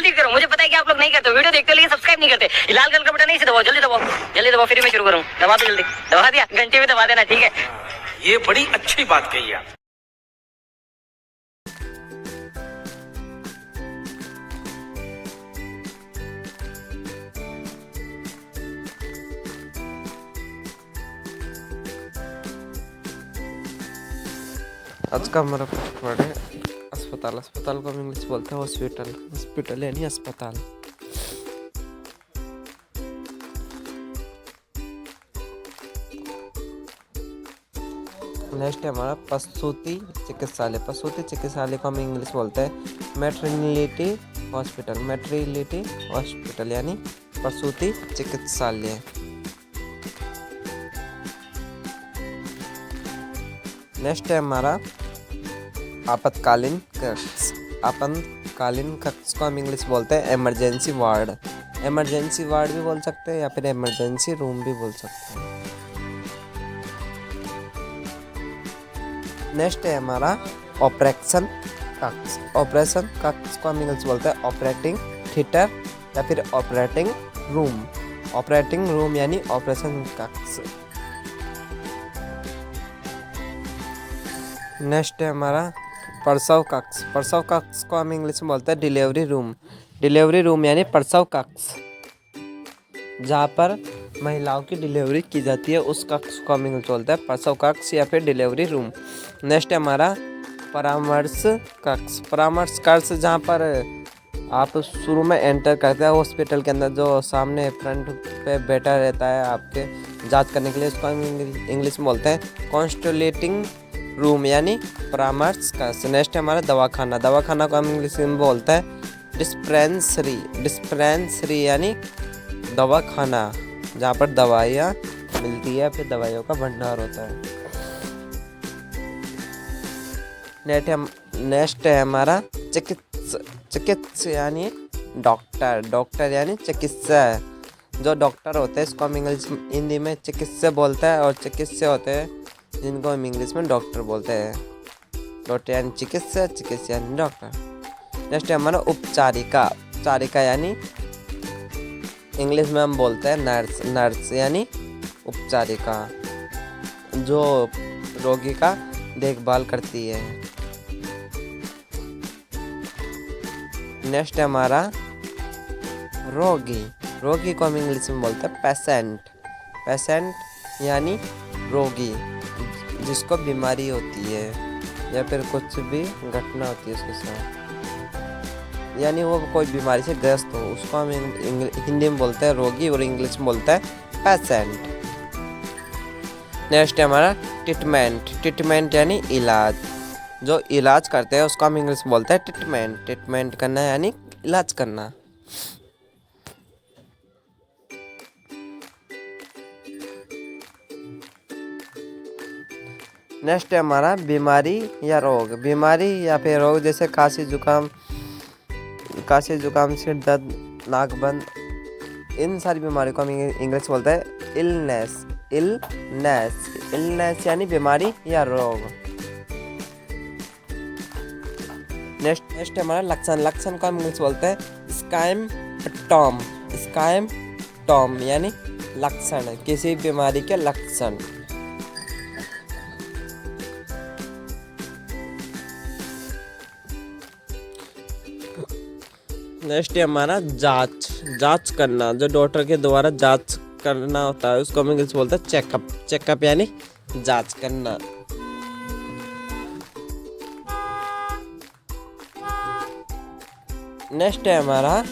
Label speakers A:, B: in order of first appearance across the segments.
A: जल्दी करो, मुझे पता है कि आप लोग नहीं करते, वीडियो देखते हो लेकिन सब्सक्राइब नहीं करते। लाल कलर का बटन नहीं से दबाओ, जल्दी दबाओ, जल्दी दबाओ, फिर मैं शुरू करूँ। दबा दो, जल्दी दबा दिया, घंटे में दबा देना, ठीक है।
B: ये बड़ी अच्छी बात कही आप।
C: आज का हमारा वर्ड है अस्पताल। अस्पताल को हम इंग्लिश बोलते हैं हॉस्पिटल। हॉस्पिटल यानी अस्पताल। नेक्स्ट है हमारा प्रसूति चिकित्सालय। प्रसूति चिकित्सालय को हम इंग्लिश बोलते हैं मैटरनिटी हॉस्पिटल। मैटरनिटी हॉस्पिटल यानी प्रसूति चिकित्सालय। नेक्स्ट है हमारा आपातकालीन कक्ष। आपातकालीन कक्ष को हम इंग्लिश बोलते हैं इमरजेंसी वार्ड। इमरजेंसी वार्ड भी बोल सकते हैं या फिर इमरजेंसी रूम भी बोल सकते हैं। नेक्स्ट है हमारा ऑपरेशन कक्ष। ऑपरेशन कक्ष को हम इंग्लिश बोलते हैं ऑपरेटिंग थिएटर या फिर ऑपरेटिंग रूम। ऑपरेटिंग रूम यानी ऑपरेशन कक्ष। नेक्स्ट है हमारा प्रसव कक्ष। प्रसव कक्ष को हम इंग्लिश में बोलते हैं डिलीवरी रूम। डिलीवरी रूम यानी प्रसव कक्ष, जहाँ पर महिलाओं की डिलीवरी की जाती है उस कक्ष को हम इंग्लिश बोलते हैं प्रसव कक्ष या फिर डिलीवरी रूम। नेक्स्ट है हमारा परामर्श कक्ष। परामर्श कक्ष जहाँ पर आप शुरू में एंटर करते हैं हॉस्पिटल के अंदर, जो सामने फ्रंट पे बैठा रहता है आपके जांच करने के लिए, उसको हम इंग्लिश में बोलते हैं कॉन्स्टलेटिंग रूम यानी परामर्श कक्ष। नेक्स्ट है हमारा दवाखाना। दवाखाना को हम इंग्लिश में बोलते हैं डिस्पेंसरी। डिस्पेंसरी यानी दवाखाना, जहाँ पर दवाइयाँ मिलती है, फिर दवाइयों का भंडार होता है। नेक्स्ट है हमारा चिकित्सा यानी डॉक्टर। डॉक्टर यानी चिकित्सा। जो डॉक्टर होते हैं इसको हम इंग्लिश हिंदी में चिकित्सा बोलते हैं, और चिकित्सा होते हैं जिनको हम इंग्लिश में डॉक्टर बोलते हैं। डॉक्टर यानी चिकित्सा, चिकित्सा यानी डॉक्टर। नेक्स्ट है हमारा उपचारिका। उपचारिका यानी इंग्लिश में हम बोलते हैं नर्स। नर्स यानी उपचारिका, जो रोगी का देखभाल करती है। नेक्स्ट है हमारा रोगी। रोगी को हम इंग्लिश में बोलते हैं पेशेंट। पेशेंट यानी रोगी, जिसको बीमारी होती है या फिर कुछ भी घटना होती है उसके साथ, यानी वो कोई बीमारी से ग्रस्त हो, उसको हम हिंदी में बोलते हैं रोगी और इंग्लिश में बोलते हैं पेशेंट। नेक्स्ट है हमारा ट्रीटमेंट। ट्रीटमेंट यानी इलाज। जो इलाज करते हैं उसको हम इंग्लिश में बोलते हैं ट्रीटमेंट। ट्रीटमेंट करना यानी इलाज करना। नेक्स्ट है हमारा बीमारी या रोग। बीमारी या फिर रोग जैसे खांसी जुकाम, सिर दर्द, नाक बंद, इन सारी बीमारियों को हम इंग्लिश बोलते हैं इलनेस। इलनेस इलनेस यानी बीमारी या रोग। नेक्स्ट हमारा लक्षण। लक्षण को हम इंग्लिश बोलते हैं सिम्पटम। सिम्पटम यानी लक्षण, किसी बीमारी के लक्षण। नेक्स्ट है हमारा जांच। जांच करना, जो डॉक्टर के द्वारा जांच करना होता है उसको हम इंग्लिश बोलते हैं चेकअप। चेकअप यानी जांच करना। नेक्स्ट है हमारा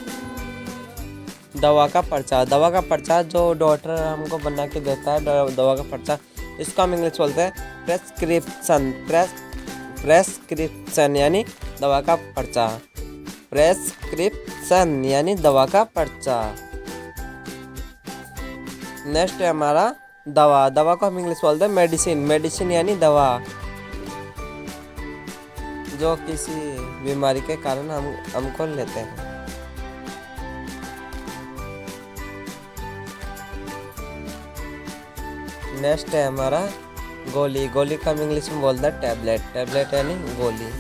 C: दवा का पर्चा। दवा का पर्चा जो डॉक्टर हमको बना के देता है, दवा का पर्चा, इसको हम इंग्लिश बोलते हैं प्रेस्क्रिप्शन। प्रेस्क्रिप्शन यानी दवा का पर्चा। प्रेस्क्रिप्शन यानी दवा का पर्चा। नेक्स्ट है हमारा दवा। दवा को हम इंग्लिश बोलते हैं मेडिसिन। मेडिसिन यानी दवा, जो किसी बीमारी के कारण हमको लेते हैं। नेक्स्ट है हमारा गोली। गोली का हम इंग्लिश में बोलते हैं टैबलेट। टैबलेट यानी गोली।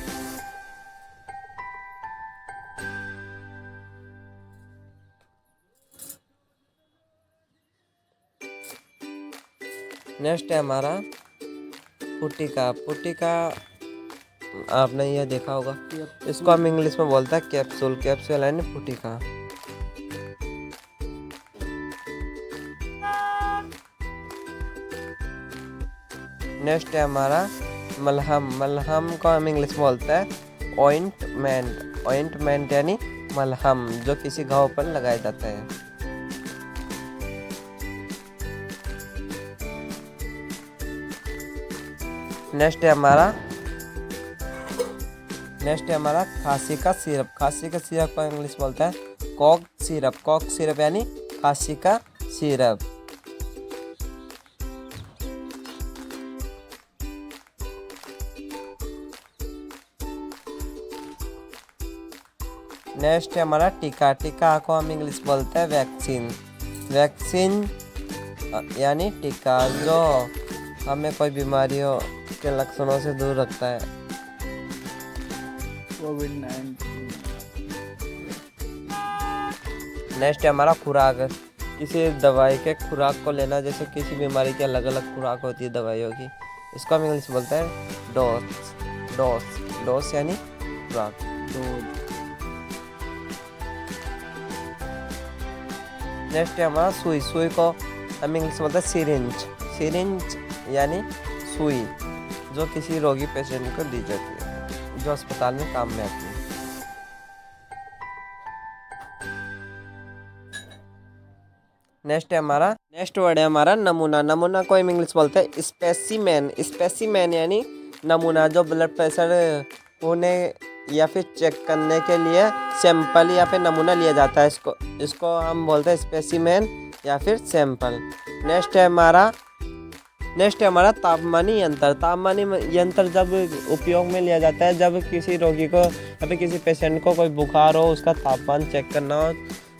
C: नेक्स्ट है हमारा पुटिका। पुटिका आपने ये देखा होगा, इसको हम इंग्लिश में बोलते हैं कैप्सूल। कैप्सूल यानी पुटिका। नेक्स्ट है हमारा मलहम। मलहम को हम इंग्लिश में बोलते हैं ऑइंटमेंट। ऑइंटमेंट यानी मलहम, जो किसी घाव पर लगाया जाता है। नेक्स्ट है हमारा खांसी का सिरप। खांसी का सिरप को इंग्लिश बोलता है कॉक सिरप। कॉक सिरप यानी खांसी का सिरप। नेक्स्ट है हमारा टीका। टीका को हम इंग्लिश बोलते हैं वैक्सीन। वैक्सीन यानी टीका, जो हमें कोई बीमारियों के लक्षणों से दूर रखता है।
D: कोविड-19।
C: नेक्स्ट है हमारा खुराक। किसी दवाई के खुराक को लेना, जैसे किसी बीमारी की अलग अलग खुराक होती है दवाइयों की, इसको हम इंग्लिश बोलते हैं डोज। डोज डोज यानी खुराक। नेक्स्ट है हमारा सुई। सुई को हम इंग्लिश में बोलते हैं सिरिंज। सिरिंज यानी सुई, जो किसी रोगी पेशेंट को दी जाती है, जो अस्पताल में काम में आती है। नेक्स्ट वर्ड है हमारा नमूना। नमूना को हम इंग्लिश बोलते हैं स्पेसिमेन। स्पेसिमेन यानी नमूना, जो ब्लड प्रेशर होने या फिर चेक करने के लिए सैंपल या फिर नमूना लिया जाता है, इसको हम बोलते हैं स्पेसिमेन या फिर सैंपल। नेक्स्ट है हमारा तापमानी यंत्र। तापमानी यंत्र जब उपयोग में लिया जाता है, जब किसी रोगी को या फिर किसी पेशेंट को कोई बुखार हो, उसका तापमान चेक करना हो,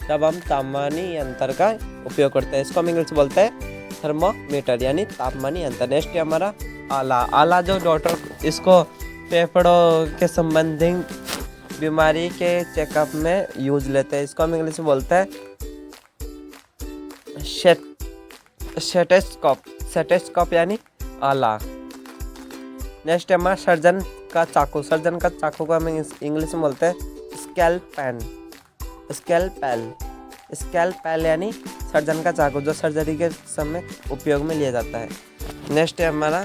C: तब हम तापमानी यंत्र का उपयोग करते हैं। इसको हम इंग्लिश बोलते हैं थर्मोमीटर यानी तापमानी यंत्र। नेक्स्ट है हमारा आला। आला जो डॉक्टर इसको फेफड़ों के संबंधित बीमारी के चेकअप में यूज लेते हैं, इसको हम इंग्लिश में बोलते हैं स्टेथोस्कोप। स्टेथोस्कोप यानी आला। नेक्स्ट है हमारा सर्जन का चाकू। सर्जन का चाकू को हम इंग्लिश में बोलते हैं स्कैलपेल। स्कैलपेल स्कैलपेल यानी सर्जन का चाकू, जो सर्जरी के समय उपयोग में लिया जाता है। नेक्स्ट है हमारा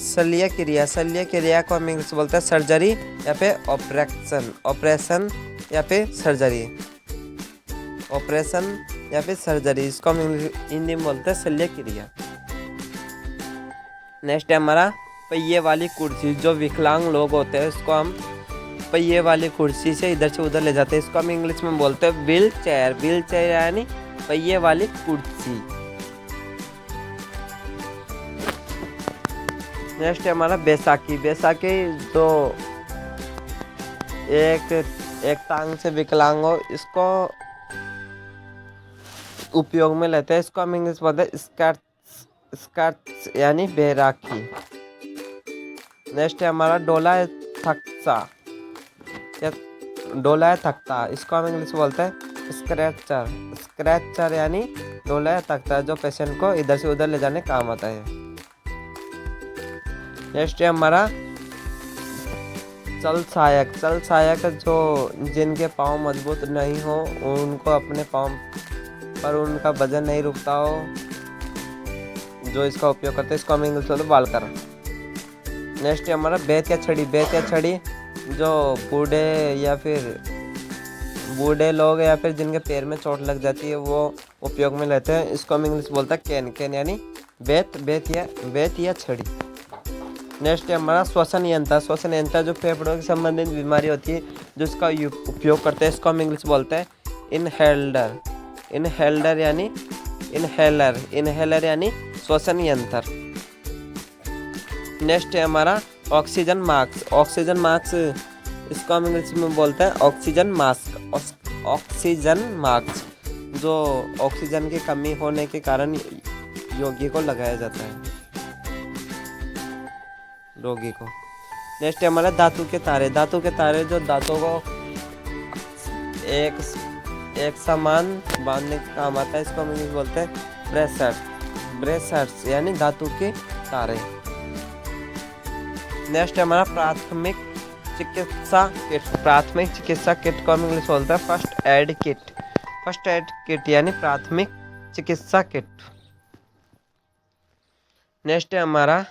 C: शल्य क्रिया। शल्य क्रिया को हम इंग्लिश में बोलते हैं सर्जरी या फिर ऑपरेशन। ऑपरेशन या फिर सर्जरी। ऑपरेशन या फिर सर्जरी, इसको हम हिंदी में बोलते हैं शल्य क्रिया। नेक्स्ट है हमारा पहिए वाली कुर्सी। जो विकलांग लोग होते हैं, उसको हम पहिए वाली कुर्सी से इधर से उधर ले जाते हैं, इसको हम इंग्लिश में बोलते हैं व्हील चेयर। व्हील चेयर यानी पहिए वाली कुर्सी। नेक्स्ट है हमारा बैसाखी। बैसाखी जो एक टांग से विकलांग हो, इसको उपयोग में लेते हैं, इसको हम इंग्लिश बोलते हैं स्कर्ट्स यानी बैराकी। नेक्स्ट है हमारा डोला थक्सा या डोला तख्ता, इसको हम इंग्लिश बोलते हैं स्क्रैचर। स्क्रैचर यानी डोला तख्ता, जो पेशेंट को इधर से उधर ले जाने काम आता है। नेक्स्ट है हमारा चल सहायक। चल सहायक जो जिनके पाँव मजबूत नहीं हो, उनको अपने पाँव पर उनका वजन नहीं रुकता हो, जो इसका उपयोग करते हैं, इसको हम इंग्लिश में वाल्कर। नेक्स्ट है हमारा बेत या छड़ी। बेत या छड़ी जो बूढ़े लोग या फिर जिनके पैर में चोट लग जाती है, वो उपयोग में लेते हैं, इसको हम इंग्लिश बोलते हैं कैन। कैन यानी बेत या छड़ी। नेक्स्ट है हमारा श्वसन यंत्र। श्वसन यंत्र जो फेफड़ों से संबंधित बीमारी होती है, जो इसका उपयोग करते हैं, इसको हम इंग्लिश बोलते हैं इनहेलर। इनहेलर यानी श्वसन यंत्र। नेक्स्ट है हमारा ऑक्सीजन मास्क। ऑक्सीजन मास्क, इसको हम इंग्लिश में बोलते हैं ऑक्सीजन मास्क। ऑक्सीजन मास्क जो ऑक्सीजन की कमी होने के कारण रोगी को लगाया जाता है, रोगी को। नेक्स्ट है हमारा धातु के तारे। धातु के तारे जो दांतों को एक समान बांधने का काम आता है, इसको हम इंग्लिश बोलते हैं ब्रेसलेट। ब्रेसर्स यानी धातु के तारे। नेक्स्ट है हमारा प्राथमिक चिकित्सा किट। प्राथमिक चिकित्सा किट को हम इंग्लिश बोलते हैं first aid kit. First aid kit यानी प्राथमिक चिकित्सा किट। नेक्स्ट है हमारा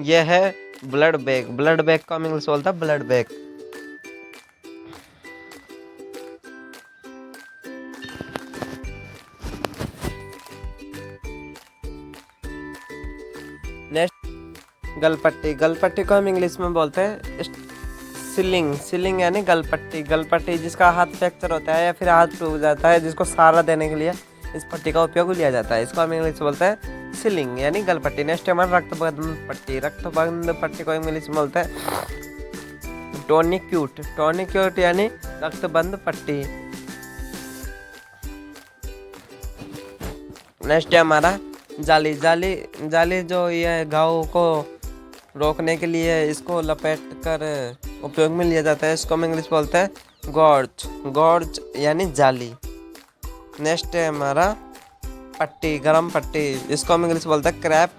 C: यह है ब्लड बैग। ब्लड बैग को हम इंग्लिश बोलते हैं ब्लड बैग। नेक्स्ट गलपट्टी। गलपट्टी को हम इंग्लिश में बोलते हैं सिलिंग। सिलिंग यानी गलपट्टी। गलपट्टी जिसका हाथ फ्रैक्चर होता है या फिर हाथ टूट जाता है, जिसको सहारा देने के लिए इस पट्टी का उपयोग लिया जाता है, इसको हम इंग्लिश में बोलते हैं सिलिंग यानी गलपट्टी। नेक्स्ट हमारा रक्तबंध पट्टी। रक्तबंध पट्टी को इंग्लिश में बोलते हैं टोनिक्यूट। टोनिक्यूट यानी रक्तबंध पट्टी। नेक्स्ट है हमारा जाली। जाली जाली जो ये घाव को रोकने के लिए इसको लपेट कर उपयोग में लिया जाता है, इसको हम इंग्लिश बोलते हैं गॉर्ज। गॉर्ज यानी जाली। नेक्स्ट है हमारा पट्टी, गरम पट्टी, इसको हम इंग्लिश बोलते हैं क्रैप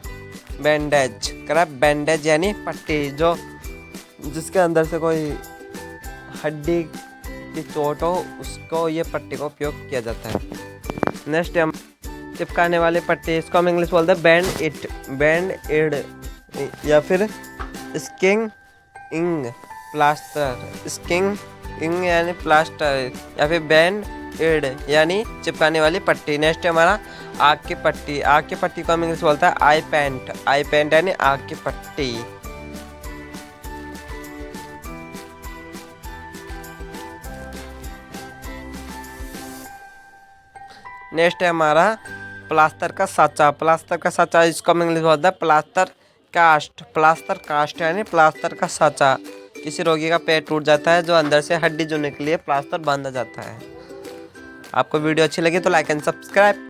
C: बैंडेज। क्रैप बैंडेज यानी पट्टी जो जिसके अंदर से कोई हड्डी की चोट हो, उसको ये पट्टी का उपयोग किया जाता है। नेक्स्ट है चिपकाने वाली पट्टी, इसको हम इंग्लिश बोलते हैं बैंड इट। बैंड एड या फिर स्किंग इंग प्लास्टर। स्किंग इंग यानी प्लास्टर या फिर बैंड एड यानी चिपकाने वाली पट्टी। नेक्स्ट है हमारा आग की पट्टी। आग की पट्टी को हम इंग्लिश बोलते हैं आई पैंट। आई पैंट यानी आग की पट्टी। नेक्स्ट है हमारा प्लास्टर का साचा। प्लास्टर का साचा इसको हम इंग्लिश बोलते हैं प्लास्टर कास्ट। प्लास्टर कास्ट यानी प्लास्टर का साचा। किसी रोगी का पेट टूट जाता है जो अंदर से हड्डी जोड़ने के लिए प्लास्टर बांधा जाता है। आपको वीडियो अच्छी लगी तो लाइक एंड सब्सक्राइब।